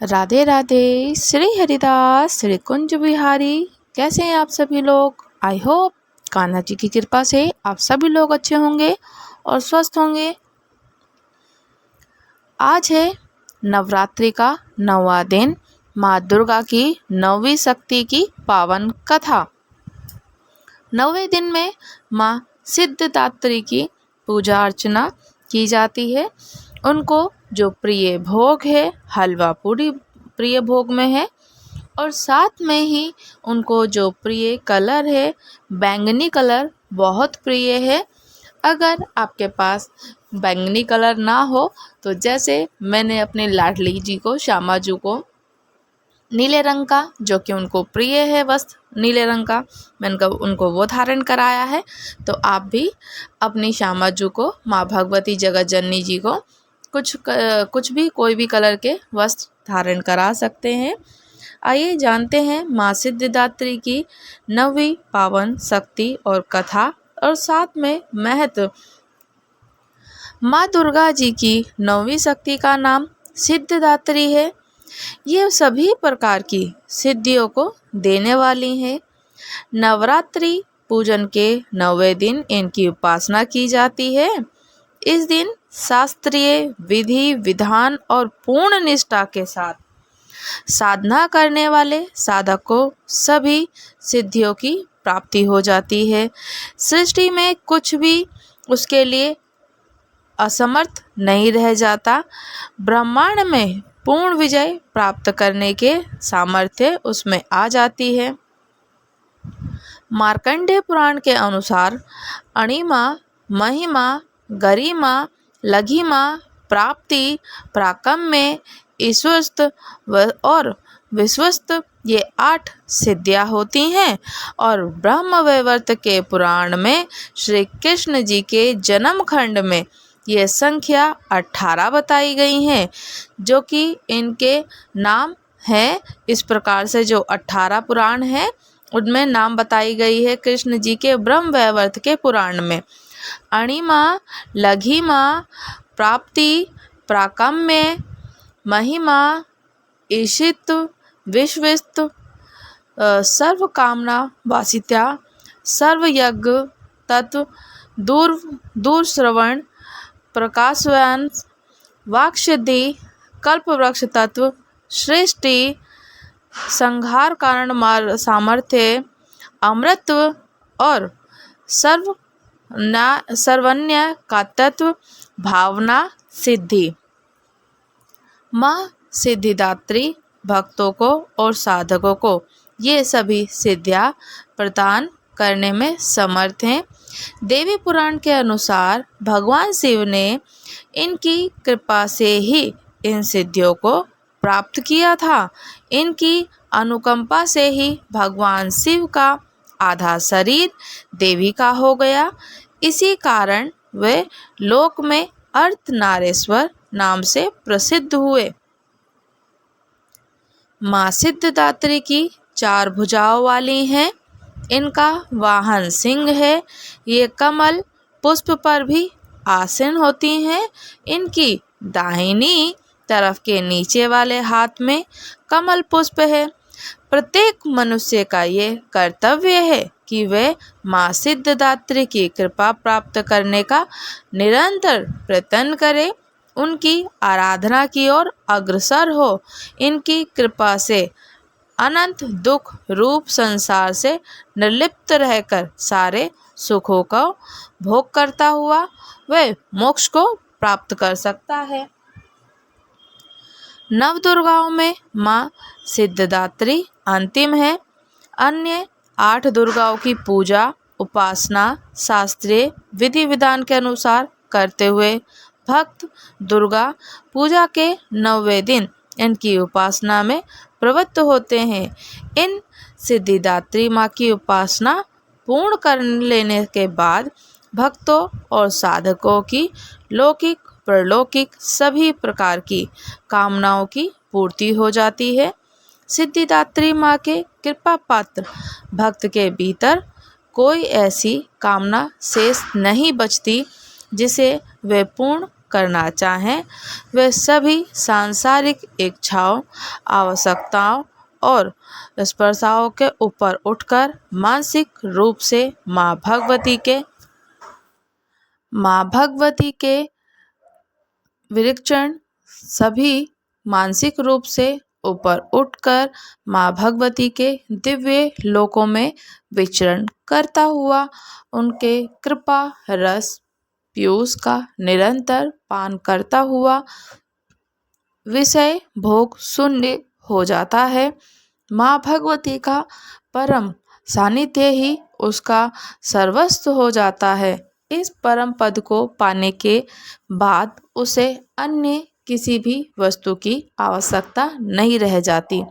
राधे राधे। श्री हरिदास श्री कुंज बिहारी। कैसे हैं आप सभी लोग? आई होप कान्हा जी की कृपा से आप सभी लोग अच्छे होंगे और स्वस्थ होंगे। आज है नवरात्रि का 9वां दिन, माँ दुर्गा की 9वीं शक्ति की पावन कथा। 9वें दिन में माँ सिद्धिदात्री की पूजा अर्चना की जाती है। उनको जो प्रिय भोग है, हलवा पूरी प्रिय भोग में है, और साथ में ही उनको जो प्रिय कलर है, बैंगनी कलर बहुत प्रिय है। अगर आपके पास बैंगनी कलर ना हो तो जैसे मैंने अपने लाडली जी को, श्यामा जी को, नीले रंग का, जो कि उनको प्रिय है वस्त्र नीले रंग का, मैंने उनको वो धारण कराया है। तो आप भी अपनी श्यामा जी को, माँ भगवती जगत जननी जी को कुछ भी कोई भी कलर के वस्त्र धारण करा सकते हैं। आइए जानते हैं माँ सिद्धिदात्री की 9वीं पावन शक्ति और कथा और साथ में महत्व। माँ दुर्गा जी की 9वीं शक्ति का नाम सिद्धिदात्री है। ये सभी प्रकार की सिद्धियों को देने वाली हैं। नवरात्रि पूजन के 9वें दिन इनकी उपासना की जाती है। इस दिन शास्त्रीय विधि विधान और पूर्ण निष्ठा के साथ साधना करने वाले साधक को सभी सिद्धियों की प्राप्ति हो जाती है। सृष्टि में कुछ भी उसके लिए असमर्थ नहीं रह जाता। ब्रह्मांड में पूर्ण विजय प्राप्त करने के सामर्थ्य उसमें आ जाती है। मार्कंडेय पुराण के अनुसार अणिमा, महिमा, गरिमा, लघिमा, प्राप्ति, प्राकम्य, ईश्वस्त और विश्वस्त, ये 8 सिद्धियां होती हैं। और ब्रह्म वैवर्त के पुराण में श्री कृष्ण जी के जन्म खंड में ये संख्या 18 बताई गई हैं, जो कि इनके नाम हैं। इस प्रकार से जो 18 पुराण हैं उनमें नाम बताई गई है कृष्ण जी के ब्रह्म वैवर्त के पुराण में। अणिमा, लघिमा, प्राप्ति, प्राकम्य, महिमा, ईशित, विश्वस्त, सर्व कामना वासित्या, सर्व यज्ञ तत्व, दूर श्रवण, प्रकाशवान, वाक्सिद्धि, कल्प वृक्ष तत्व, सृष्टि, संहार कारण सामर्थ्य, अमृतत्व और सर्वन्य का तत्व, भावना सिद्धि। माँ सिद्धिदात्री भक्तों को और साधकों को ये सभी सिद्धियाँ प्रदान करने में समर्थ हैं। देवी पुराण के अनुसार भगवान शिव ने इनकी कृपा से ही इन सिद्धियों को प्राप्त किया था। इनकी अनुकंपा से ही भगवान शिव का आधा शरीर देवी का हो गया। इसी कारण वे लोक में अर्धनारीश्वर नाम से प्रसिद्ध हुए। माँ सिद्धिदात्री की 4 भुजाओं वाली हैं। इनका वाहन सिंह है। ये कमल पुष्प पर भी आसीन होती हैं। इनकी दाहिनी तरफ के नीचे वाले हाथ में कमल पुष्प है। प्रत्येक मनुष्य का ये कर्तव्य है कि वे माँ सिद्धिदात्री की कृपा प्राप्त करने का निरंतर प्रयत्न करे, उनकी आराधना की ओर अग्रसर हो। इनकी कृपा से अनंत दुख रूप संसार से निर्लिप्त रहकर सारे सुखों का भोग करता हुआ वह मोक्ष को प्राप्त कर सकता है। नवदुर्गाओं में माँ सिद्धिदात्री अंतिम है। अन्य 8 दुर्गाओं की पूजा उपासना शास्त्रीय विधि विधान के अनुसार करते हुए भक्त दुर्गा पूजा के 9वें दिन इनकी उपासना में प्रवृत्त होते हैं। इन सिद्धिदात्री माँ की उपासना पूर्ण कर लेने के बाद भक्तों और साधकों की लौकिक परलौकिक सभी प्रकार की कामनाओं की पूर्ति हो जाती है। सिद्धिदात्री माँ के कृपा पात्र भक्त के भीतर कोई ऐसी कामना शेष नहीं बचती जिसे वे पूर्ण करना चाहें, वे सभी सांसारिक इच्छाओं, आवश्यकताओं और स्पर्शाओं के ऊपर उठकर मानसिक रूप से माँ भगवती के विरक्षण सभी मानसिक रूप से ऊपर उठकर माँ भगवती के दिव्य लोकों में विचरण करता हुआ उनके कृपा रस पीयूष का निरंतर पान करता हुआ विषय भोग शून्य हो जाता है। माँ भगवती का परम सानिध्य ही उसका सर्वस्व हो जाता है। इस परम पद को पाने के बाद उसे अन्य किसी भी वस्तु की आवश्यकता नहीं रह जाती।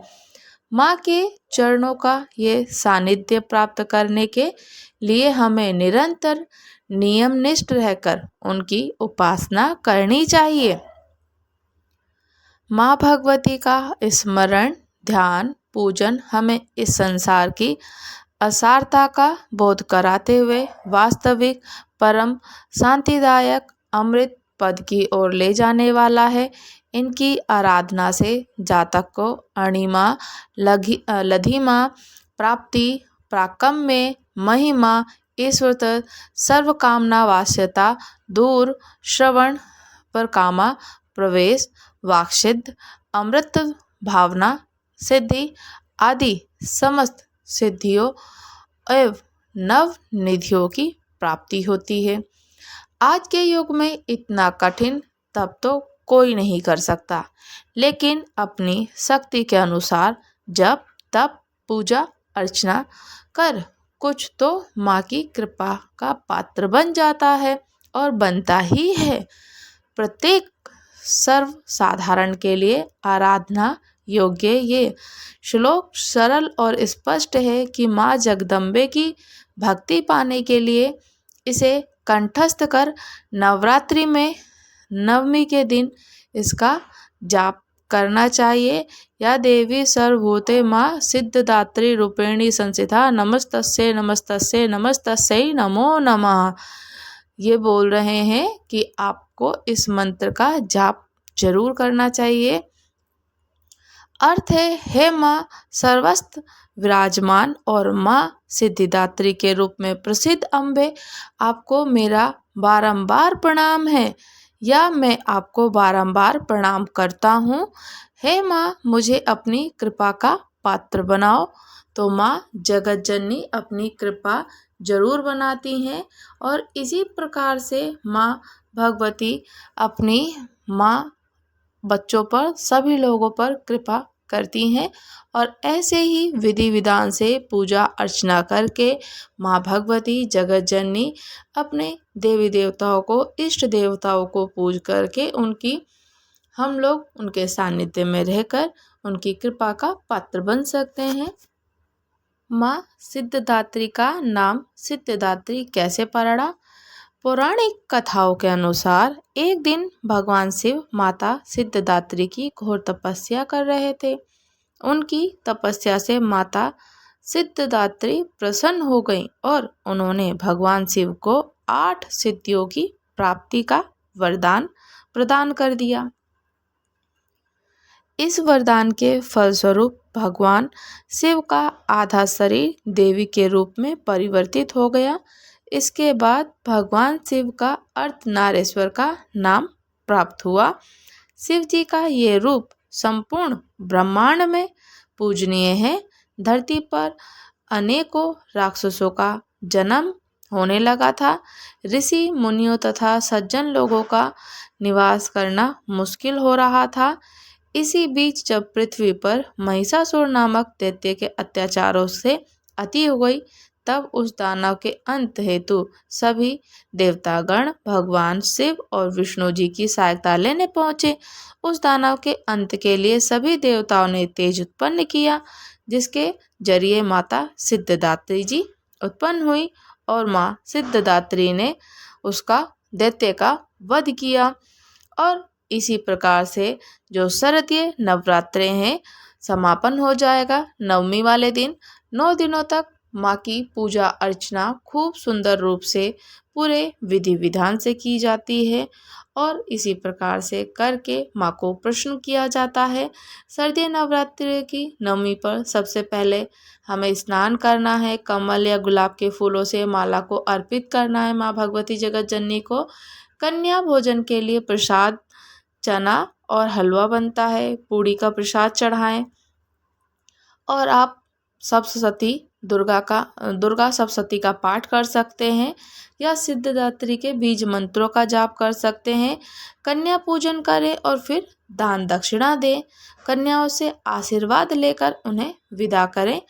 माँ के चरणों का ये सानिध्य प्राप्त करने के लिए हमें निरंतर नियमनिष्ठ रहकर उनकी उपासना करनी चाहिए। माँ भगवती का स्मरण, ध्यान, पूजन हमें इस संसार की असारता का बोध कराते हुए वास्तविक परम शांतिदायक अमृत पद की ओर ले जाने वाला है। इनकी आराधना से जातक को अणिमा, लधिमा, प्राप्ति, प्राकम्य, महिमा, ईश्वर, सर्व कामना वास्यता दूर, श्रवण पर कामा, प्रवेश, वाक्सिद्ध, अमृत भावना सिद्धि आदि समस्त सिद्धियों एवं नव निधियों की प्राप्ति होती है। आज के युग में इतना कठिन तप तो कोई नहीं कर सकता, लेकिन अपनी शक्ति के अनुसार जब तप, पूजा, अर्चना कर कुछ तो माँ की कृपा का पात्र बन जाता है और बनता ही है। प्रत्येक सर्व साधारण के लिए आराधना योग्य ये श्लोक सरल और स्पष्ट है कि माँ जगदम्बे की भक्ति पाने के लिए इसे कंठस्थ कर नवरात्रि में नवमी के दिन इसका जाप करना चाहिए। या देवी सर्वभूते माँ सिद्धदात्री रूपेणी संस्थिता नमस्तस्यै नमस्तस्यै नमस्तस्यै नमो नमः। ये बोल रहे हैं कि आपको इस मंत्र का जाप जरूर करना चाहिए। अर्थ है, हे माँ सर्वस्त्र विराजमान और माँ सिद्धिदात्री के रूप में प्रसिद्ध अम्बे, आपको मेरा बारंबार प्रणाम है या मैं आपको बारंबार प्रणाम करता हूँ। हे माँ मुझे अपनी कृपा का पात्र बनाओ। तो माँ जगत जननी अपनी कृपा जरूर बनाती हैं और इसी प्रकार से माँ भगवती अपनी माँ बच्चों पर, सभी लोगों पर कृपा करती हैं और ऐसे ही विधि विधान से पूजा अर्चना करके माँ भगवती जगत जननी अपने देवी देवताओं को, इष्ट देवताओं को पूज करके हम लोग उनके सानिध्य में रहकर उनकी कृपा का पात्र बन सकते हैं। माँ सिद्धदात्री का नाम सिद्धदात्री कैसे पड़ा? पौराणिक कथाओं के अनुसार एक दिन भगवान शिव माता सिद्धदात्री की घोर तपस्या कर रहे थे। उनकी तपस्या से माता सिद्धदात्री प्रसन्न हो गईं और उन्होंने भगवान शिव को 8 सिद्धियों की प्राप्ति का वरदान प्रदान कर दिया। इस वरदान के फलस्वरूप भगवान शिव का आधा शरीर देवी के रूप में परिवर्तित हो गया। इसके बाद भगवान शिव का अर्धनारीश्वर का नाम प्राप्त हुआ। शिव जी का ये रूप संपूर्ण ब्रह्मांड में पूजनीय है। धरती पर अनेकों राक्षसों का जन्म होने लगा था। ऋषि मुनियों तथा सज्जन लोगों का निवास करना मुश्किल हो रहा था। इसी बीच जब पृथ्वी पर महिषासुर नामक दैत्य के अत्याचारों से अति हो गई, तब उस दानव के अंत हेतु सभी देवतागण भगवान शिव और विष्णु जी की सहायता लेने पहुँचे। उस दानव के अंत के लिए सभी देवताओं ने तेज उत्पन्न किया, जिसके जरिए माता सिद्धदात्री जी उत्पन्न हुई और माँ सिद्धदात्री ने उसका दैत्य का वध किया। और इसी प्रकार से जो शरदीय नवरात्रे हैं समापन हो जाएगा नवमी वाले दिन। 9 दिनों तक माँ की पूजा अर्चना खूब सुंदर रूप से पूरे विधि विधान से की जाती है और इसी प्रकार से करके माँ को प्रश्न किया जाता है। शारदीय नवरात्रि की नवमी पर सबसे पहले हमें स्नान करना है, कमल या गुलाब के फूलों से माला को अर्पित करना है माँ भगवती जगत जननी को। कन्या भोजन के लिए प्रसाद चना और हलवा बनता है, पूड़ी का प्रसाद चढ़ाएं और आप दुर्गा सप्तशती का पाठ कर सकते हैं या सिद्धिदात्री के बीज मंत्रों का जाप कर सकते हैं। कन्या पूजन करें और फिर दान दक्षिणा दें, कन्याओं से आशीर्वाद लेकर उन्हें विदा करें।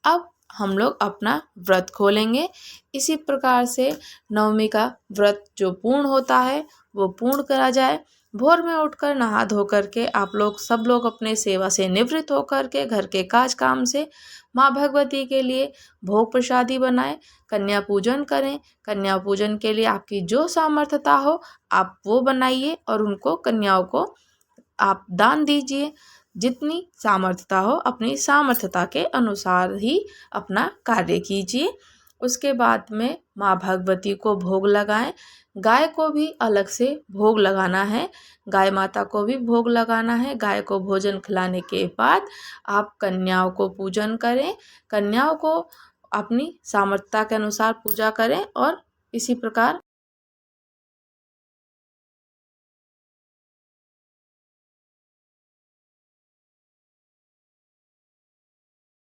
अब हम लोग अपना व्रत खोलेंगे। इसी प्रकार से नवमी का व्रत जो पूर्ण होता है वो पूर्ण करा जाए। भोर में उठकर नहा धो करके आप लोग सब लोग अपने सेवा से निवृत्त होकर के घर के काज काम से माँ भगवती के लिए भोग प्रसादी बनाएं, कन्या पूजन करें। कन्या पूजन के लिए आपकी जो सामर्थ्यता हो आप वो बनाइए और उनको कन्याओं को आप दान दीजिए। जितनी सामर्थ्यता हो अपनी सामर्थ्यता के अनुसार ही अपना कार्य कीजिए। उसके बाद में माँ भगवती को भोग लगाएं। गाय को भी अलग से भोग लगाना है, गाय माता को भी भोग लगाना है। गाय को भोजन खिलाने के बाद आप कन्याओं को पूजन करें, कन्याओं को अपनी सामर्थ्यता के अनुसार पूजा करें और इसी प्रकार